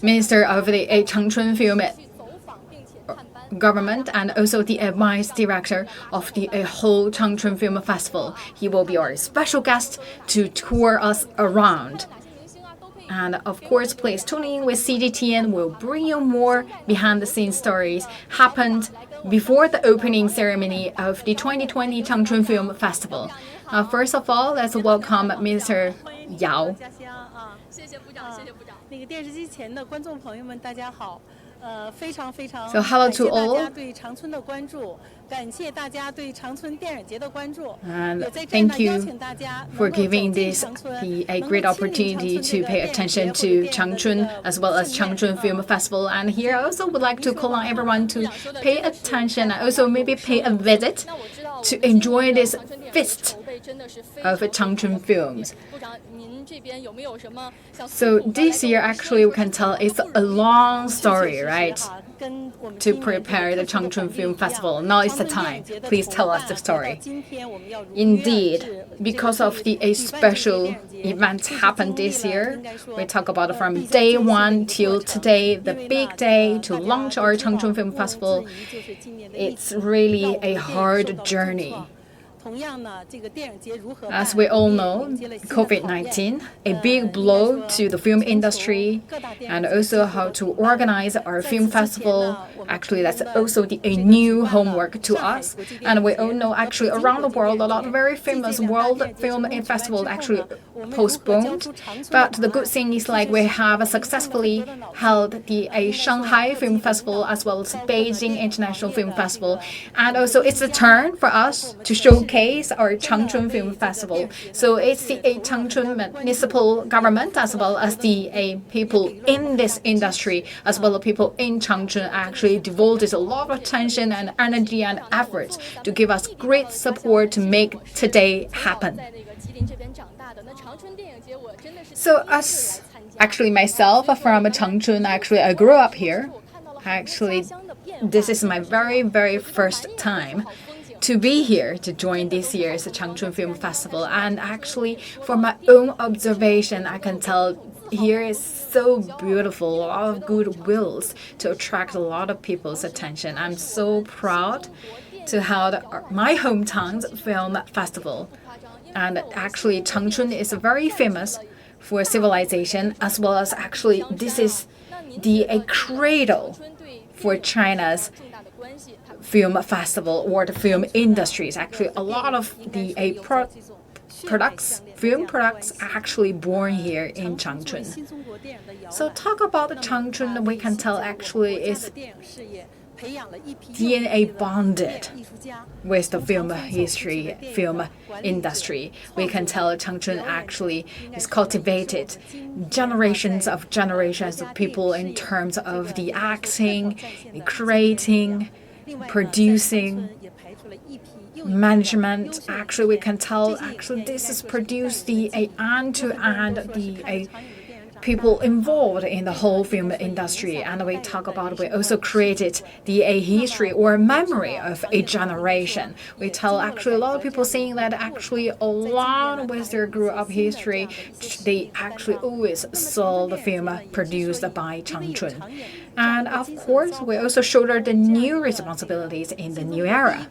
Minister of the Changchun Film Government and also the Vice Director of the whole Changchun Film Festival. He will be our special guest to tour us around. And of course, please tune in with CGTN. We'll bring you more behind-the-scenes stories happened before the opening ceremony of the 2020 Changchun Film Festival. First of all, let's welcome Minister Yao. So hello to all. And thank you for giving this a great opportunity to pay attention to Changchun as well as Changchun Film Festival. And here I also would like to call on everyone to pay attention and also maybe pay a visit to enjoy this feast of Changchun films. So this year, actually, we can tell it's a long story, right? To prepare the Changchun Film Festival. Now is the time. Please tell us the story. Indeed, because of the special events happened this year, we talk about from day one till today, the big day to launch our Changchun Film Festival. It's really a hard journey. As we all know, COVID-19, a big blow to the film industry, and also how to organize our film festival. Actually, that's also a new homework to us. And we all know, actually, around the world, a lot of very famous world film festivals actually postponed. But the good thing is, like, we have successfully held the Shanghai Film Festival as well as Beijing International Film Festival. And also, it's a turn for us to showcase our Changchun Film Festival. So it's the Changchun municipal government as well as the people in this industry as well as people in Changchun actually devoted a lot of attention and energy and efforts to give us great support to make today happen. So as actually myself from Changchun, actually I grew up here. Actually, this is my very first time to be here to join this year's Changchun Film Festival. And actually, from my own observation, I can tell here is so beautiful, a lot of goodwills to attract a lot of people's attention. I'm so proud to hold my hometown's film festival. And actually, Changchun is very famous for civilization, as well as actually this is a cradle for China's film festival or the film industries. Actually, a lot of the film products are actually born here in Changchun. So talk about the Changchun, we can tell actually is DNA bonded with the film history, film industry. We can tell Changchun actually is cultivated generations of people in terms of the acting, creating, producing, management. Actually, we can tell actually this is produced the end-to-end the people involved in the whole film industry. And we talk about we also created the history or memory of a generation. We tell actually a lot of people saying that actually along with their grew up history, they actually always saw the film produced by Changchun. And of course, we also shoulder the new responsibilities in the new era.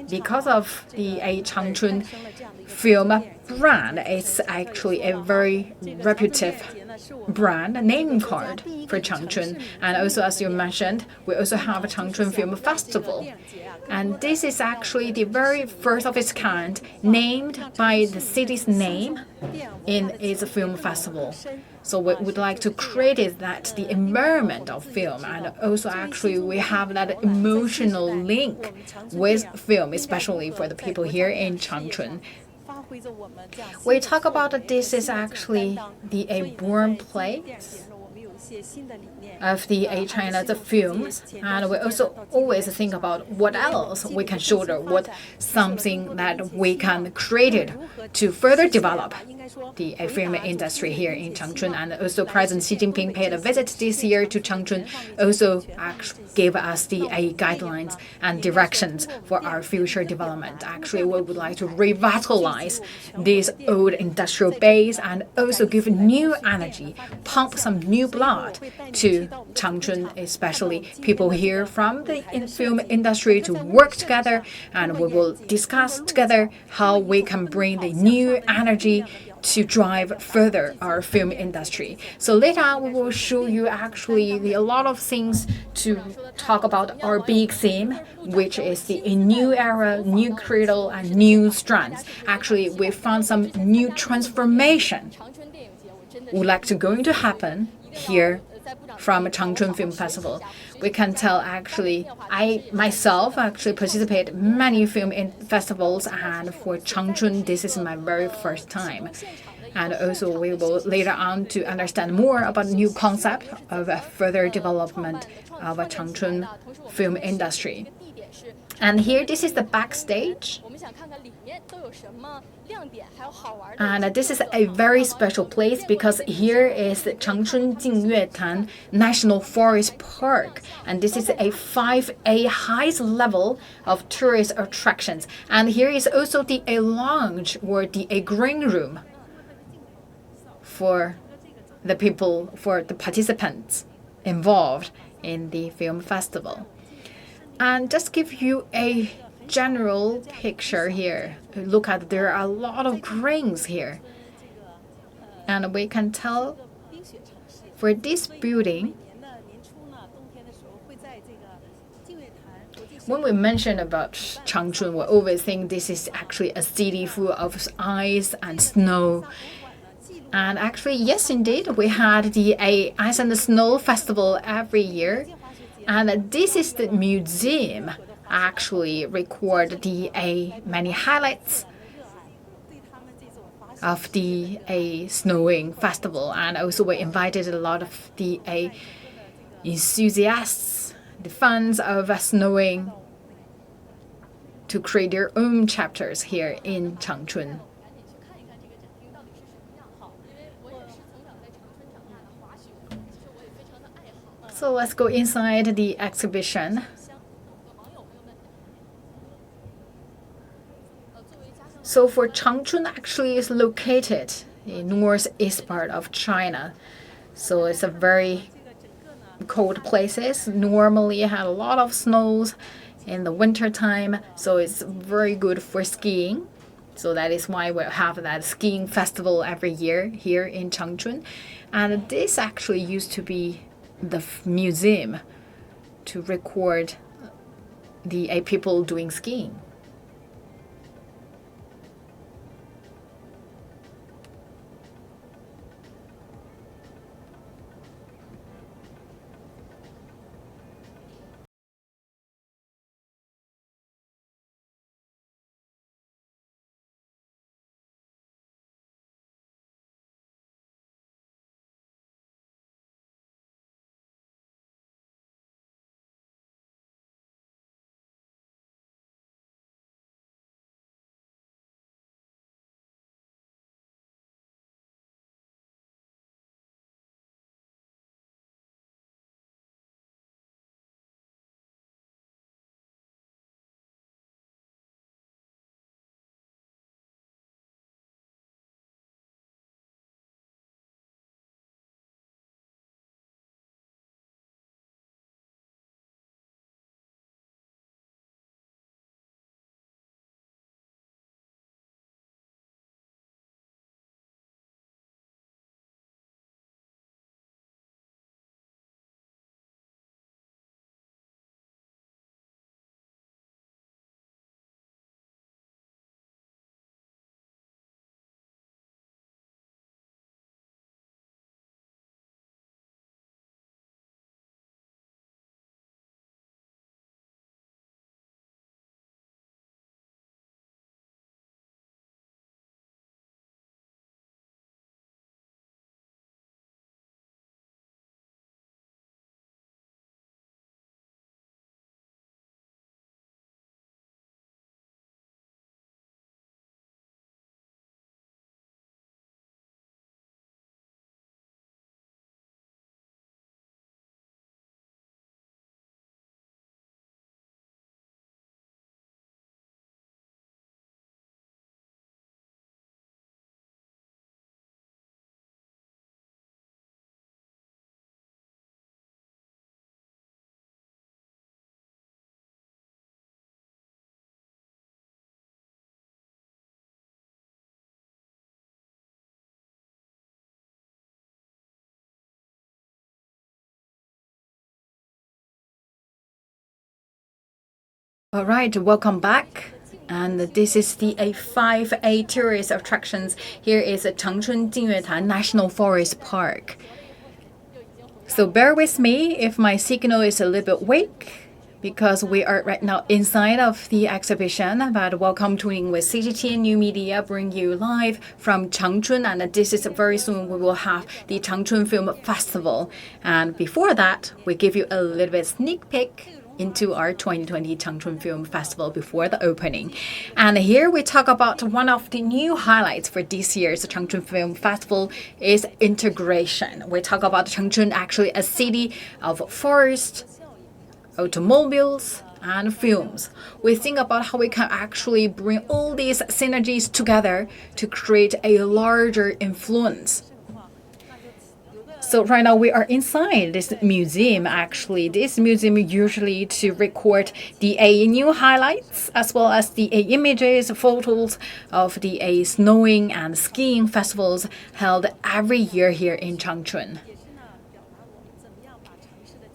Because of the Changchun film brand, it's actually a very reputable brand name card for Changchun. And also, as you mentioned, we also have a Changchun Film Festival. And this is actually the very first of its kind, named by the city's name in its film festival. So we would like to create that the environment of film, and also actually we have that emotional link with film, especially for the people here in Changchun. We talk about this is actually a born place of the China's films, and we also always think about what else we can shoulder, what something that we can create it to further develop the film industry here in Changchun. And also President Xi Jinping paid a visit this year to Changchun, also gave us the guidelines and directions for our future development. Actually, we would like to revitalize this old industrial base and also give new energy, pump some new blood lot to Changchun, especially people here from the film industry, to work together, and we will discuss together how we can bring the new energy to drive further our film industry. So later on, we will show you actually a lot of things to talk about our big theme, which is the new era, new cradle, and new strands. Actually, we found some new transformation would like to going to happen here from Changchun Film Festival. We can tell actually, I myself actually participate many film festivals, and for Changchun, this is my very first time. And also we will later on to understand more about new concept of a further development of a Changchun film industry. And here, this is the backstage. And this is a very special place because here is the Changchun Jingyuetan National Forest Park. And this is a 5A highest level of tourist attractions. And here is also a lounge or a green room for the people, for the participants involved in the film festival. And just give you a general picture here. Look at, there are a lot of greens here. And we can tell for this building, when we mention about Changchun, we always think this is actually a city full of ice and snow. And actually, yes, indeed, we had the Ice and Snow Festival every year. And this is the museum actually record the many highlights of the snowing festival. And also we invited a lot of the enthusiasts, the fans of snowing, to create their own chapters here in Changchun. So let's go inside the exhibition. So for Changchun actually is located in northeast part of China. So it's a very cold places. Normally have a lot of snows in the winter time. So it's very good for skiing. So that is why we have that skiing festival every year here in Changchun. And this actually used to be the museum to record the people doing skiing. All right, welcome back. And this is the 5A tourist attractions. Here is Changchun Jingyuetan National Forest Park. So bear with me if my signal is a little bit weak, because we are right now inside of the exhibition. But welcome to with CGTN New Media, bring you live from Changchun, and this is very soon we will have the Changchun Film Festival. And before that, we give you a little bit sneak peek into our 2020 Changchun Film Festival before the opening. And here we talk about one of the new highlights for this year's Changchun Film Festival is integration. We talk about Changchun, actually a city of forests, automobiles, and films. We think about how we can actually bring all these synergies together to create a larger influence. So right now we are inside this museum. Actually, this museum usually to record the new highlights as well as the images, photos of the snowing and skiing festivals held every year here in Changchun.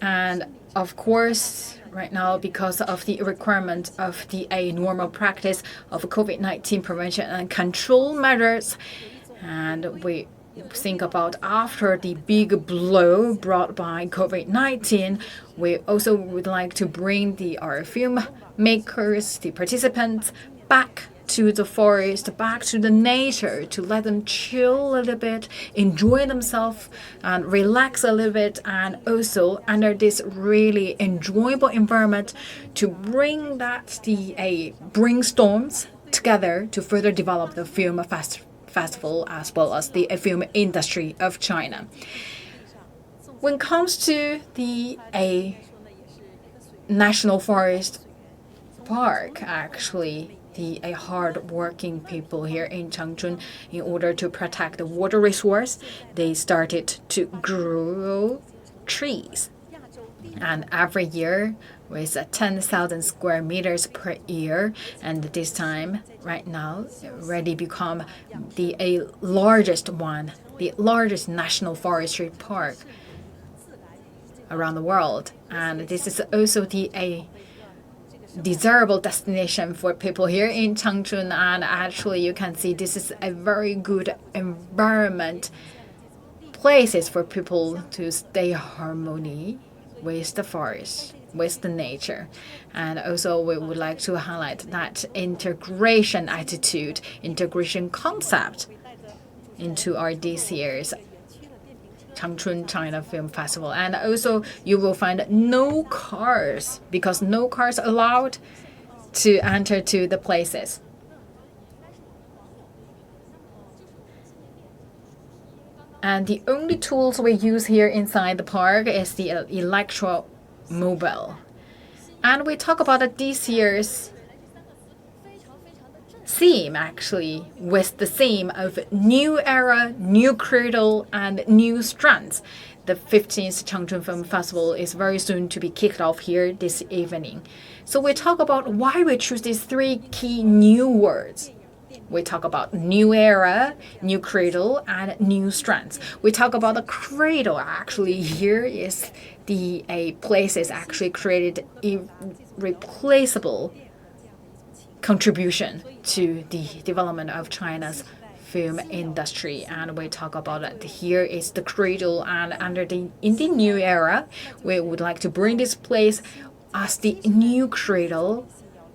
And of course, right now, because of the requirement of the normal practice of COVID-19 prevention and control measures, and we think about after the big blow brought by COVID-19, we also would like to bring our filmmakers, the participants, back to the forest, back to the nature, to let them chill a little bit, enjoy themselves, and relax a little bit, and also under this really enjoyable environment to bring brainstorms together to further develop the film festival as well as the film industry of China. When it comes to the National Forest Park, actually, the hard-working people here in Changchun, in order to protect the water resource, they started to grow trees. And every year, with 10,000 square meters per year, and this time, right now, already become the largest one, the largest national forestry park around the world. And this is also the desirable destination for people here in Changchun. And actually, you can see this is a very good environment, places for people to stay harmony with the forest, with the nature. And also we would like to highlight that integration attitude, integration concept into our this year's Changchun China Film Festival. And also you will find no cars, because no cars allowed to enter to the places. And the only tools we use here inside the park is the electromobile. And we talk about this year's theme, actually, with the theme of New Era, New Cradle, and New Strands. The 15th Changchun Film Festival is very soon to be kicked off here this evening. So we talk about why we choose these three key new words. We talk about new era, new cradle, and new strands. We talk about the cradle. Actually, here is the places actually created irreplaceable contribution to the development of China's film industry. And we talk about it. Here is the cradle, and in the new era, we would like to bring this place as the new cradle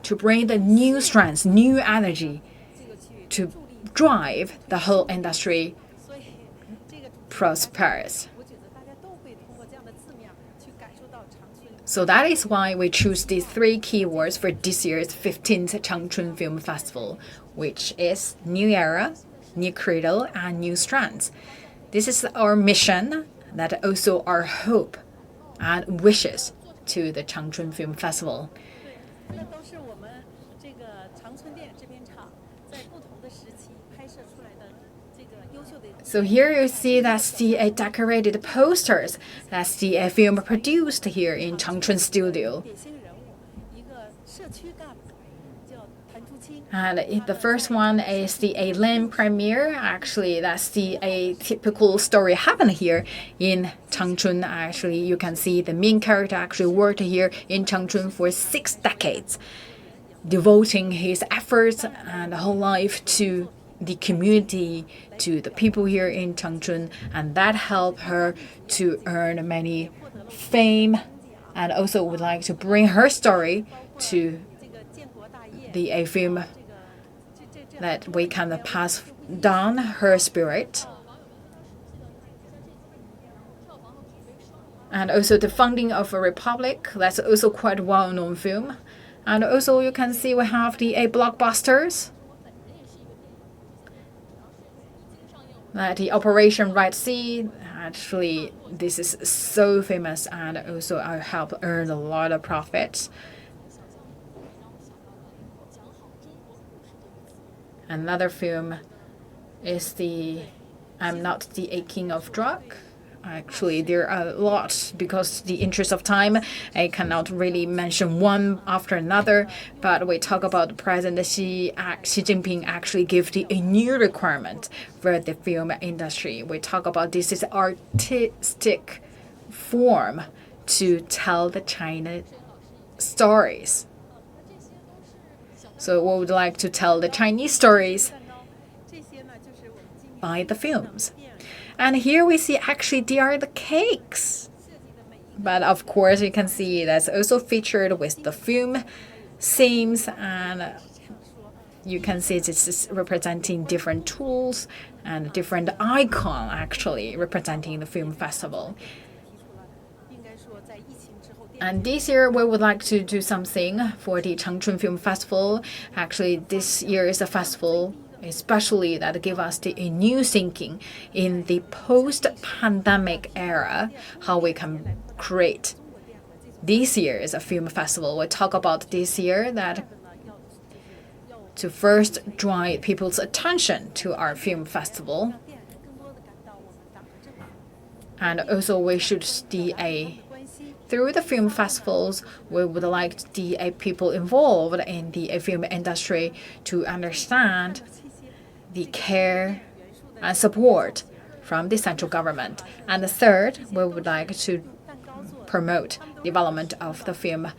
to bring the new strands, new energy, to drive the whole industry prosperous. So that is why we choose these three keywords for this year's 15th Changchun Film Festival, which is New Era, New Cradle, and New Strands. This is our mission, that also our hope and wishes to the Changchun Film Festival. So here you see that's the decorated posters. That's the film produced here in Changchun Studio. And the first one is the Jilin premiere. Actually, that's the typical story happened here in Changchun. Actually, you can see the main character actually worked here in Changchun for 6 decades. devoting his efforts and whole life to the community, to the people here in Changchun, and that helped her to earn many fame, and also would like to bring her story to the a film that we can pass down her spirit. And also the founding of a republic, that's also quite a well-known film. And also you can see we have the blockbusters. That the Operation Red Sea, actually this is so famous, and also I helped earn a lot of profits. Another film is the I'm Not the King of Drug. Actually, there are a lot. Because the interest of time, I cannot really mention one after another. But we talk about President Xi Jinping actually gave a new requirement for the film industry. We talk about this is artistic form to tell the China stories. So we would like to tell the Chinese stories by the films. And here we see actually they are the cakes. But of course you can see that's also featured with the film themes, and you can see this is representing different tools and different icon actually representing the film festival. And this year we would like to do something for the Changchun Film Festival. Actually this year is a festival especially that give us a new thinking in the post-pandemic era, how we can create this year is a film festival. We talk about this year that to first draw people's attention to our film festival, and also we should see through the film festivals, we would like the people involved in the film industry to understand the care and support from the central government. And the third, we would like to promote development of the film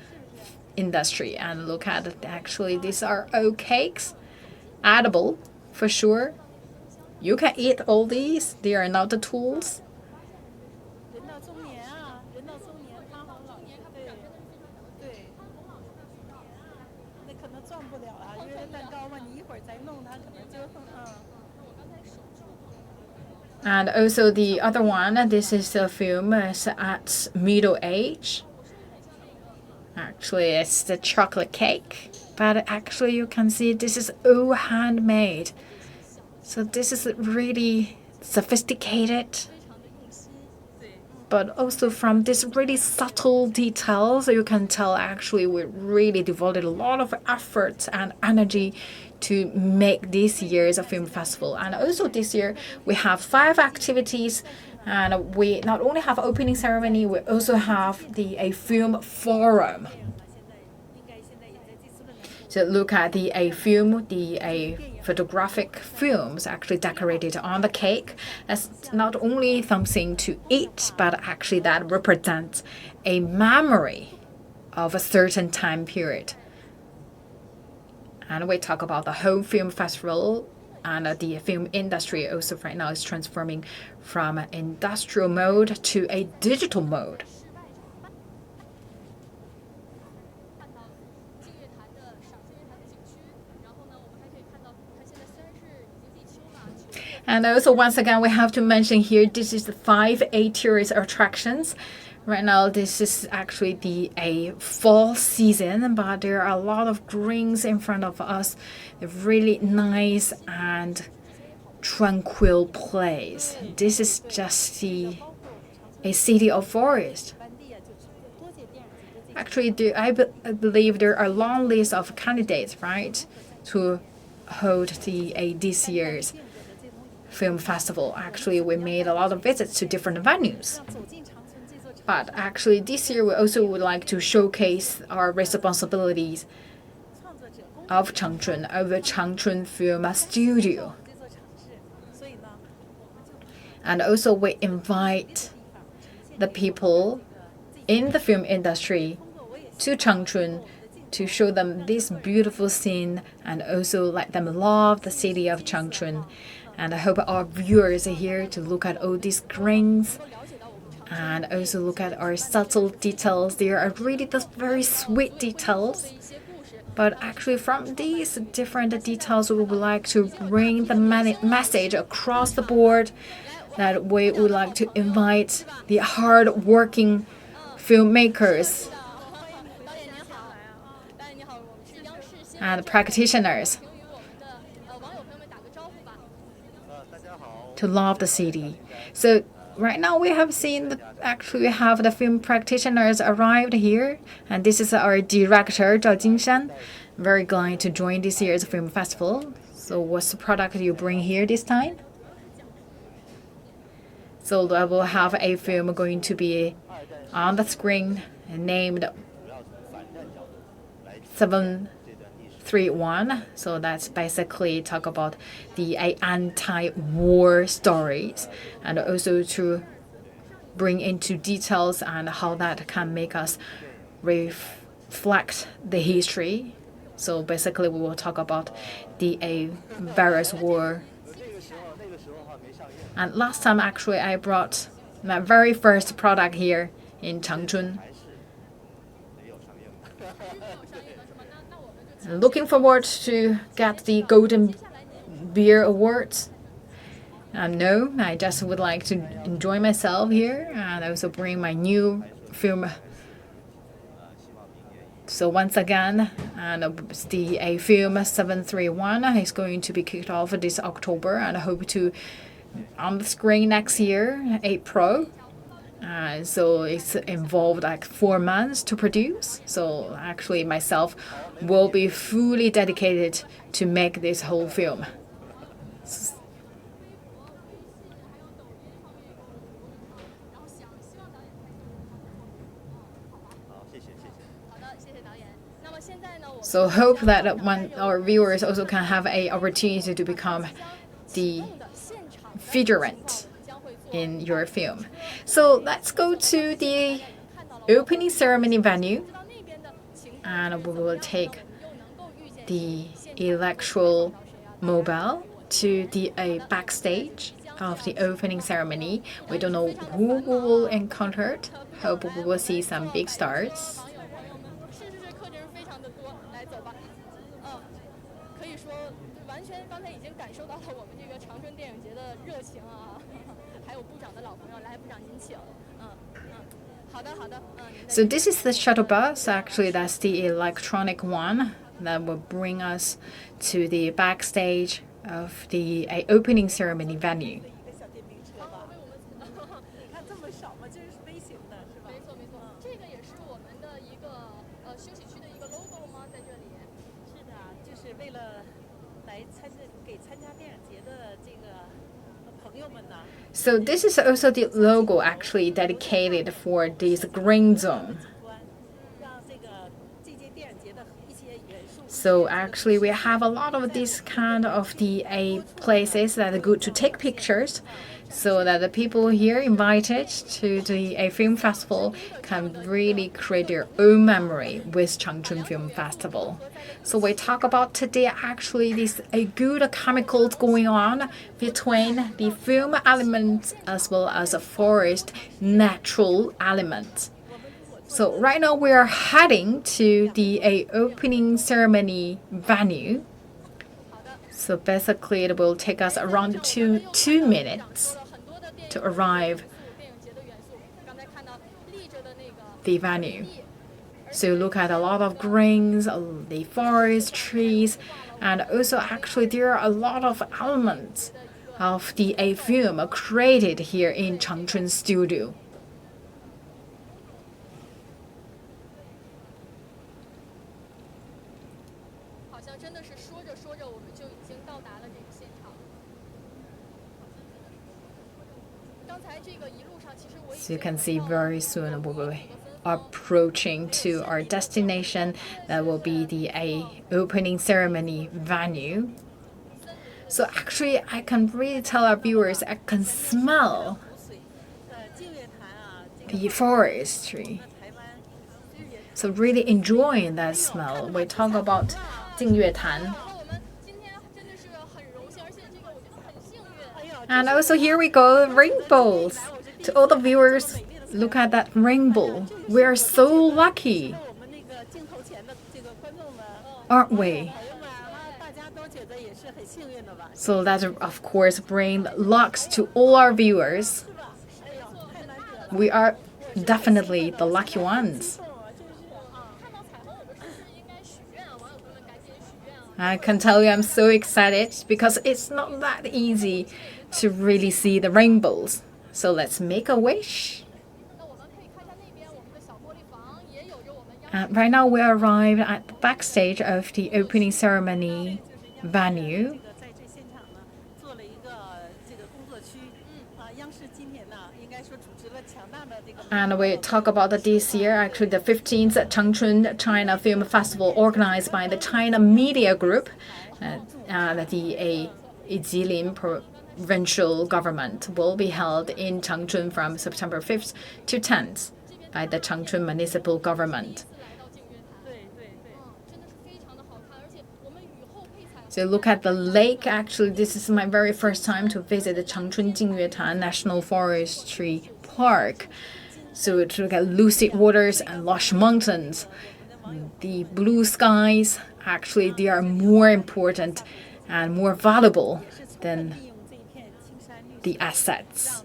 industry and look at it. Actually these are all cakes, edible for sure. You can eat all these, they are not the tools. And also the other one, this is a film at middle age. Actually it's the chocolate cake, but actually you can see this is all handmade. So this is really sophisticated, but also from this really subtle details you can tell actually we really devoted a lot of effort and energy to make this year's film festival. And also this year we have 5 activities, and we not only have opening ceremony, we also have a film forum. So look at the film, the photographic films actually decorated on the cake. That's not only something to eat, but actually that represents a memory of a certain time period. And we talk about the whole film festival, and the film industry also right now is transforming from an industrial mode to a digital mode. And also once again we have to mention here this is the 5 tourist attractions. Right now this is actually a fall season, but there are a lot of greens in front of us. A really nice and tranquil place. This is just a city of forest. Actually I believe there are a long list of candidates, right, to hold this year's film festival. Actually we made a lot of visits to different venues. But actually this year we also would like to showcase our responsibilities of Changchun, of the Changchun Film Studio. And also we invite the people in the film industry to Changchun to show them this beautiful scene and also let them love the city of Changchun. And I hope our viewers are here to look at all these grains and also look at our subtle details. There are really the very sweet details. But actually from these different details, we would like to bring the message across the board that we would like to invite the hard-working filmmakers and practitioners to love the city. So right now we have seen actually we have the film practitioners arrived here, and this is our director Jilin. Very glad to join this year's film festival. So what's the product you bring here this time? So I will have a film going to be on the screen named 731. So that's basically talk about the anti-war stories and also to bring into details and how that can make us reflect the history. So basically we will talk about the various war. And last time actually I brought my very first product here in Changchun. Looking forward to get the Golden Beer Awards. No, I just would like to enjoy myself here and also bring my new film. So once again, the film 731 is going to be kicked off this October, and I hope to on the screen next year, April. So it's involved like 4 months to produce. So actually myself will be fully dedicated to make this whole film. So hope that when our viewers also can have an opportunity to become the figurant in your film. So let's go to the opening ceremony venue, and we will take the electoral mobile to the backstage of the opening ceremony. We don't know who we will encounter. Hope we will see some big stars. So this is the shuttle bus. Actually, that's the electronic one that will bring us to the backstage of the opening ceremony venue. So this is also the logo actually dedicated for this green zone. So actually we have a lot of these kind of the places that are good to take pictures, so that the people here invited to the film festival can really create their own memory with Changchun Film Festival. So we talk about today actually this good chemicals going on between the film elements as well as a forest natural elements. So right now we are heading to the opening ceremony venue. So basically it will take us around two minutes to arrive the venue. So look at a lot of greens, the forest, trees, and also actually there are a lot of elements of the film created here in Changchun Studio. So you can see very soon we will be approaching to our destination. That will be the opening ceremony venue. So actually I can really tell our viewers, I can smell the forestry. So really enjoying that smell. We talk about Jingyuetan. And also here we go, rainbows. To all the viewers, look at that rainbow. We are so lucky, aren't we? So that, of course, brings lucks to all our viewers. We are definitely the lucky ones. I can tell you I'm so excited because it's not that easy to really see the rainbows. So let's make a wish. Right now we arrived at the backstage of the opening ceremony venue. And we talk about this year, actually the 15th Changchun China Film Festival organized by the China Media Group, the Jilin provincial government will be held in Changchun from September 5th to 10th by the Changchun municipal government. So look at the lake. Actually, this is my very first time to visit the Changchun Jingyuetan National Forestry Park. So to look at lucid waters and lush mountains. The blue skies, actually, they are more important and more valuable than the assets.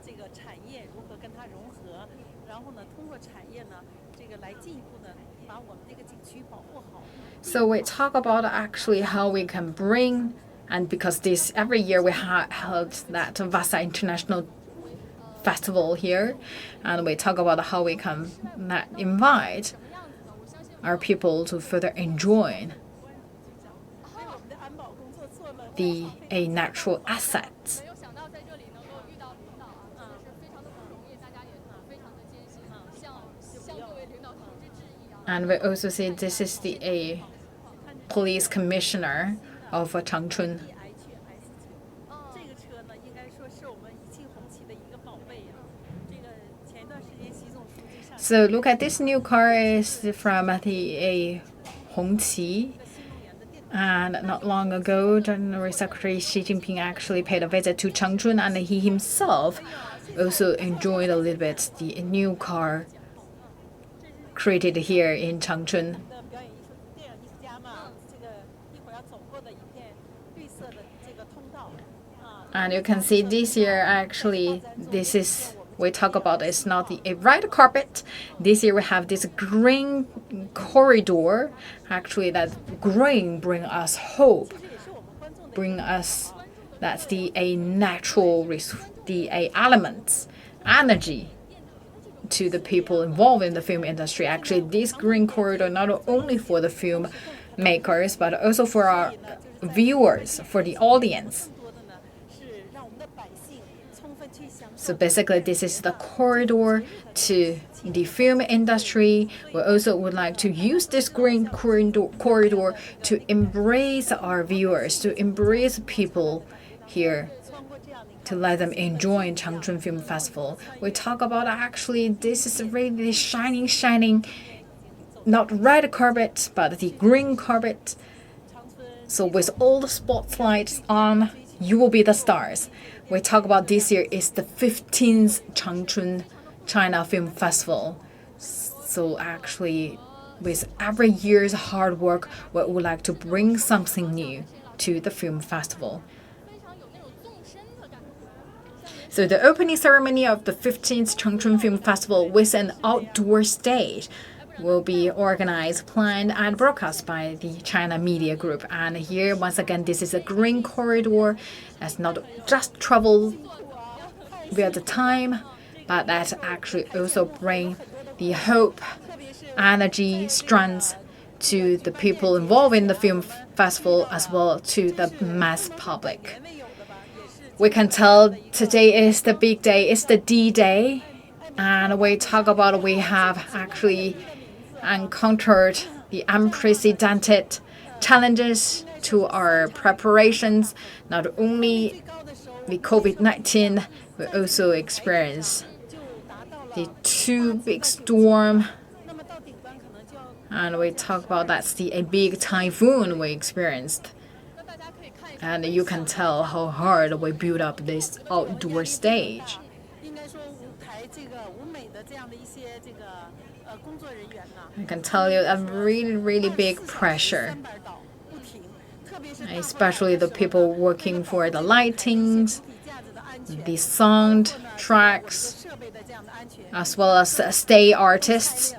So we talk about actually how we can bring, and because this every year we held that Vasa International Festival here, and we talk about how we can invite our people to further enjoy the natural assets. And we also see this is the police commissioner of Changchun. So look at this new car is from the Hongqi. And not long ago, General Secretary Xi Jinping actually paid a visit to Changchun, and he himself also enjoyed a little bit the new car created here in Changchun. And you can see this year, actually, this is, we talk about it's not a red carpet. This year we have this green corridor. Actually, that green bring us hope, bring us that's the natural, the elements, energy to the people involved in the film industry. Actually, this green corridor not only for the film makers, but also for our viewers, for the audience. So basically, this is the corridor to the film industry. We also would like to use this green corridor to embrace our viewers, to embrace people here, to let them enjoy Changchun Film Festival. We talk about actually this is really shining, not red carpet, but the green carpet. So with all the spotlights on, you will be the stars. We talk about this year is the 15th Changchun China Film Festival. So actually, with every year's hard work, we would like to bring something new to the film festival. So the opening ceremony of the 15th Changchun Film Festival with an outdoor stage will be organized, planned, and broadcast by the China Media Group. And here, once again, this is a green corridor that's not just travel via the time, but that actually also bring the hope, energy, strength to the people involved in the film festival as well to the mass public. We can tell today is the big day, it's the D-Day, and we talk about we have actually encountered the unprecedented challenges to our preparations. Not only the COVID-19, we also experience the two big storms And we talk about that's a big typhoon we experienced. And you can tell how hard we built up this outdoor stage. I can tell you a really, really big pressure, especially the people working for the lightings, the sound tracks, as well as stage artists,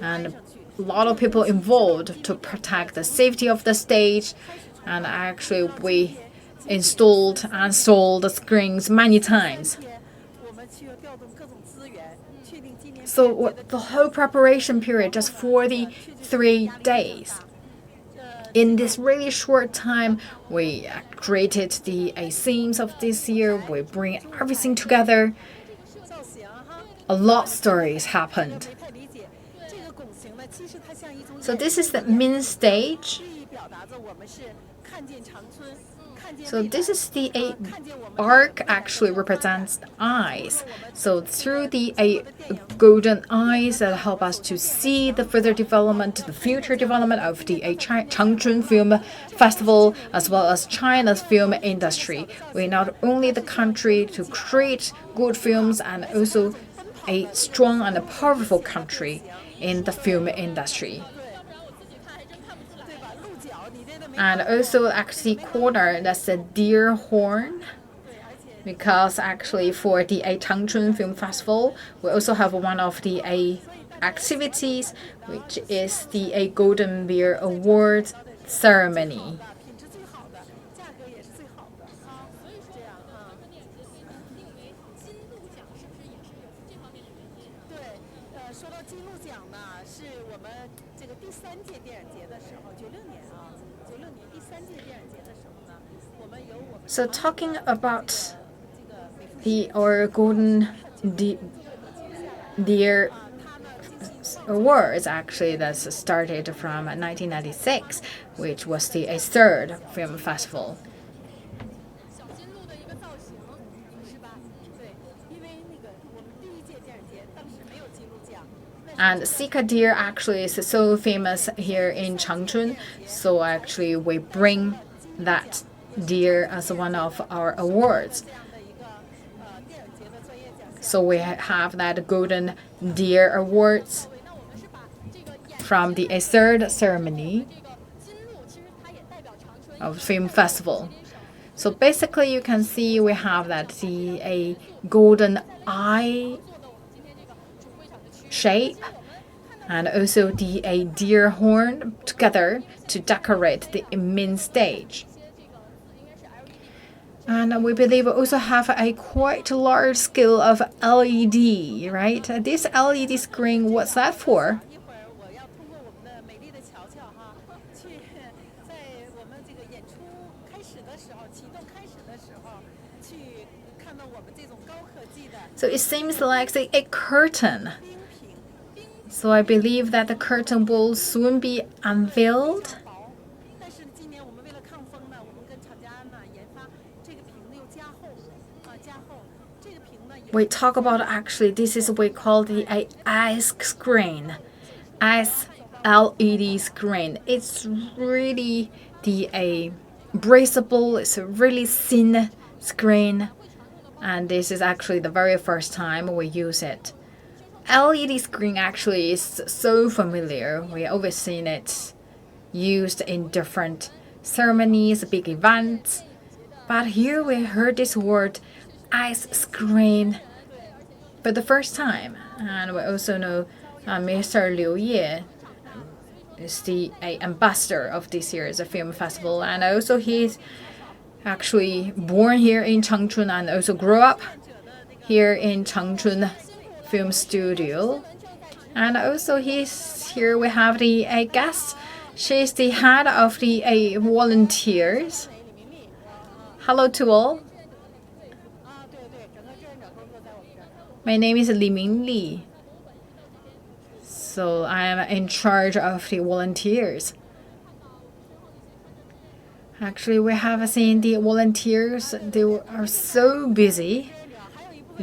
and a lot of people involved to protect the safety of the stage. And actually, we installed and sold the screens many times. So the whole preparation period, just 43 days. In this really short time, we created the themes of this year. We bring everything together. A lot of stories happened. So this is the main stage. So this is the arc actually represents eyes. So through the golden eyes that help us to see the further development, the future development of the Changchun Film Festival, as well as China's film industry. We're not only the country to create good films, and also a strong and a powerful country in the film industry. And also actually corner, that's a deer horn, because actually for the Changchun Film Festival, we also have one of the activities, which is the Golden Bear Award ceremony. So talking about our Golden Deer Awards, actually that's started from 1996, which was the third film festival. And Sika deer actually is so famous here in Changchun, so actually we bring that deer as one of our awards. So we have that Golden Deer Awards from the third ceremony of film festival. So basically you can see we have that a golden eye shape, and also the deer horn together to decorate the main stage. And we believe we also have a quite large scale of LED, right? This LED screen, what's that for? So it seems like a curtain. So I believe that the curtain will soon be unveiled. We talk about actually this is what we call the ice screen, ice LED screen. It's really the breathable. It's a really thin screen, and this is actually the very first time we use it. LED screen actually is so familiar. We always seen it used in different ceremonies, big events, but here we heard this word ice screen for the first time. And we also know Mr. Liu Ye is the ambassador of this year's film festival, and also he's actually born here in Changchun and also grew up here in Changchun Film Studio. And also he's here. We have the guest. She's the head of the volunteers. Hello to all. My name is Li Mingli. So I am in charge of the volunteers. Actually, we have seen the volunteers. They are so busy.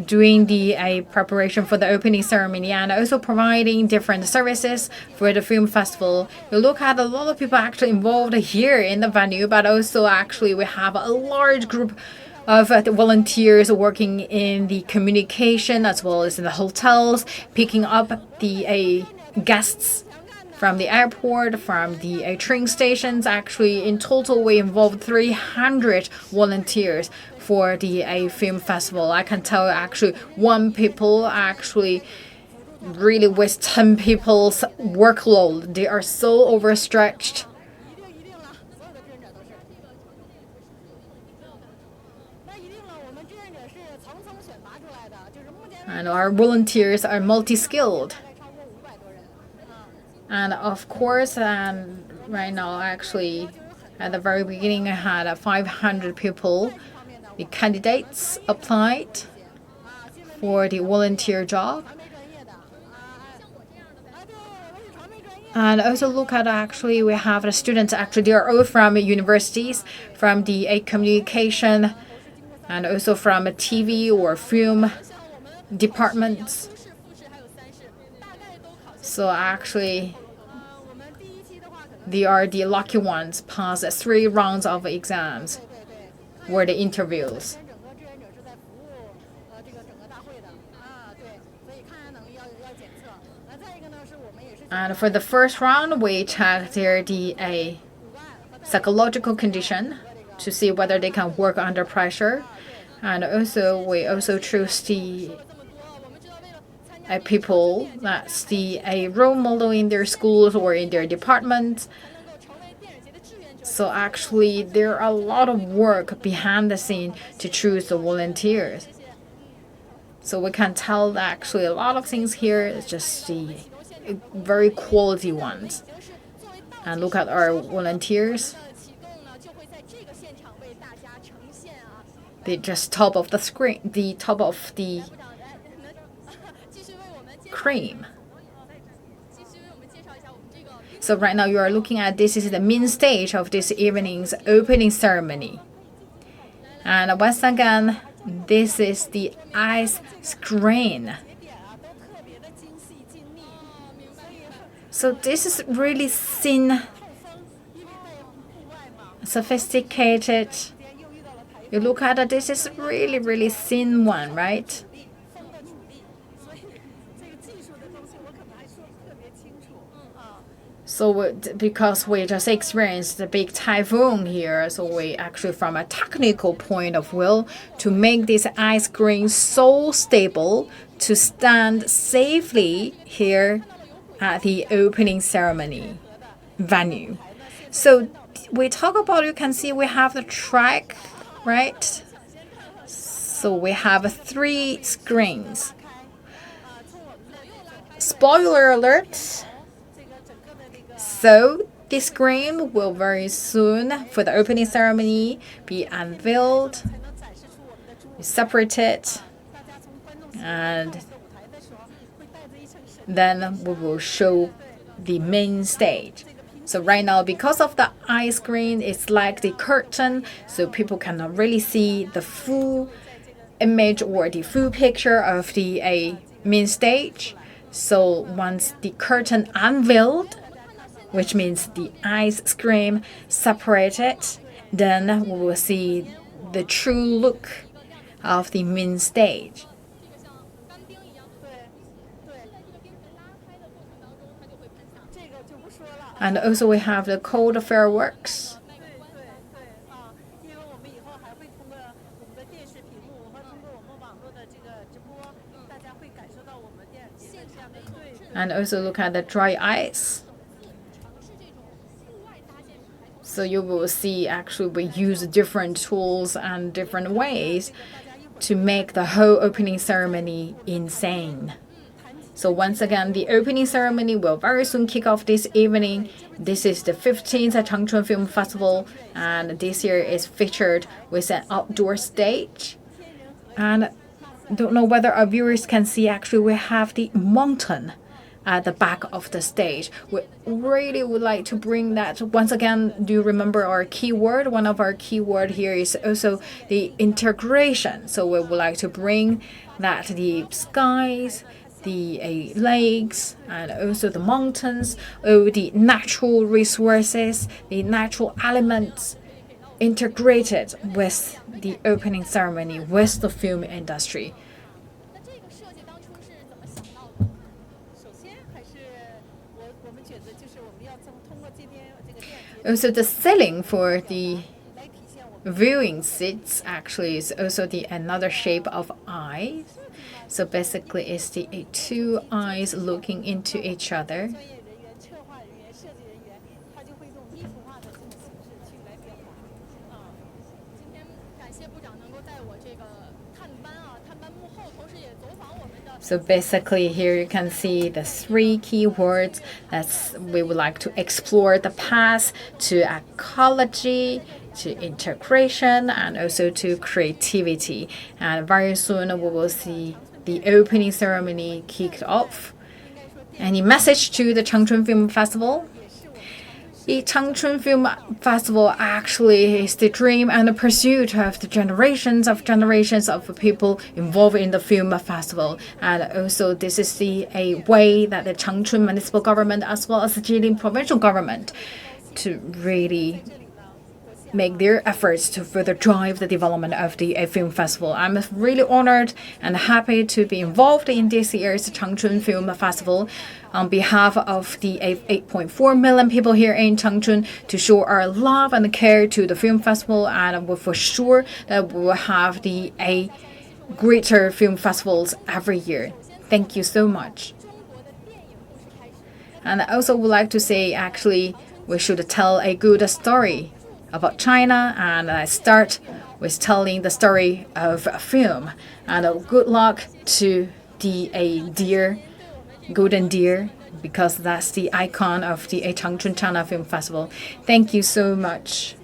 doing the preparation for the opening ceremony and also providing different services for the film festival. You look at a lot of people actually involved here in the venue, but also actually we have a large group of volunteers working in the communication as well as in the hotels, picking up the guests from the airport, from the train stations. Actually, in total, we involved 300 volunteers for the film festival. I can tell actually one people actually really with 10 people's workload. They are so overstretched. And our volunteers are multi-skilled. And of course, right now, actually, at the very beginning, I had 500 people. The candidates applied for the volunteer job. And also look at actually, we have the students, actually, they are all from universities, from the communication, and also from TV or film departments. So actually, they are the lucky ones, pass 3 rounds of exams, or the interviews. And for the first round, we check their psychological condition to see whether they can work under pressure. And also, we also choose the people that's the role model in their schools or in their departments. So actually, there are a lot of work behind the scene to choose the volunteers. So we can tell that actually a lot of things here is just the very quality ones. And look at our volunteers. They just top of the screen, the top of the cream. So right now you are looking at this is the main stage of this evening's opening ceremony. And once again, this is the ice screen. So this is really thin, sophisticated. You look at it, this is really, really thin one, right? So because we just experienced the big typhoon here, so we actually from a technical point of view to make this ice screen so stable to stand safely here at the opening ceremony venue. So we talk about, you can see we have the track, right? So we have 3 screens. Spoiler alert. So this screen will very soon, for the opening ceremony, be unveiled, separated, and then we will show the main stage. So right now, because of the ice screen, it's like the curtain, so people cannot really see the full image or the full picture of the main stage. So once the curtain unveiled, which means the ice screen separated, then we will see the true look of the main stage. And also we have the cold fireworks. And also look at the dry ice. So you will see actually we use different tools and different ways to make the whole opening ceremony insane. So once again, the opening ceremony will very soon kick off this evening. This is the 15th Changchun Film Festival, and this year is featured with an outdoor stage. And I don't know whether our viewers can see, actually we have the mountain at the back of the stage. We really would like to bring that. Once again, do you remember our keyword? One of our keyword here is also the integration. So we would like to bring that the skies, the lakes, and also the mountains, the natural resources, the natural elements integrated with the opening ceremony, with the film industry. Also, the ceiling for the viewing seats actually is also another shape of eyes. So basically, it's the two eyes looking into each other. So basically here you can see the three keywords that we would like to explore: the path to ecology, to integration, and also to creativity. And very soon we will see the opening ceremony kicked off. Any message to the Changchun Film Festival? The Changchun Film Festival actually is the dream and the pursuit of the generations of people involved in the film festival. And also this is a way that the Changchun municipal government as well as the Jilin provincial government to really make their efforts to further drive the development of the film festival. I'm really honored and happy to be involved in this year's Changchun Film Festival on behalf of the 8.4 million people here in Changchun to show our love and care to the film festival, and we're for sure that we will have a greater film festivals every year. Thank you so much. And I also would like to say actually we should tell a good story about China, and I start with telling the story of a film. And good luck to the golden deer, because that's the icon of the Changchun China Film Festival. Thank you so much.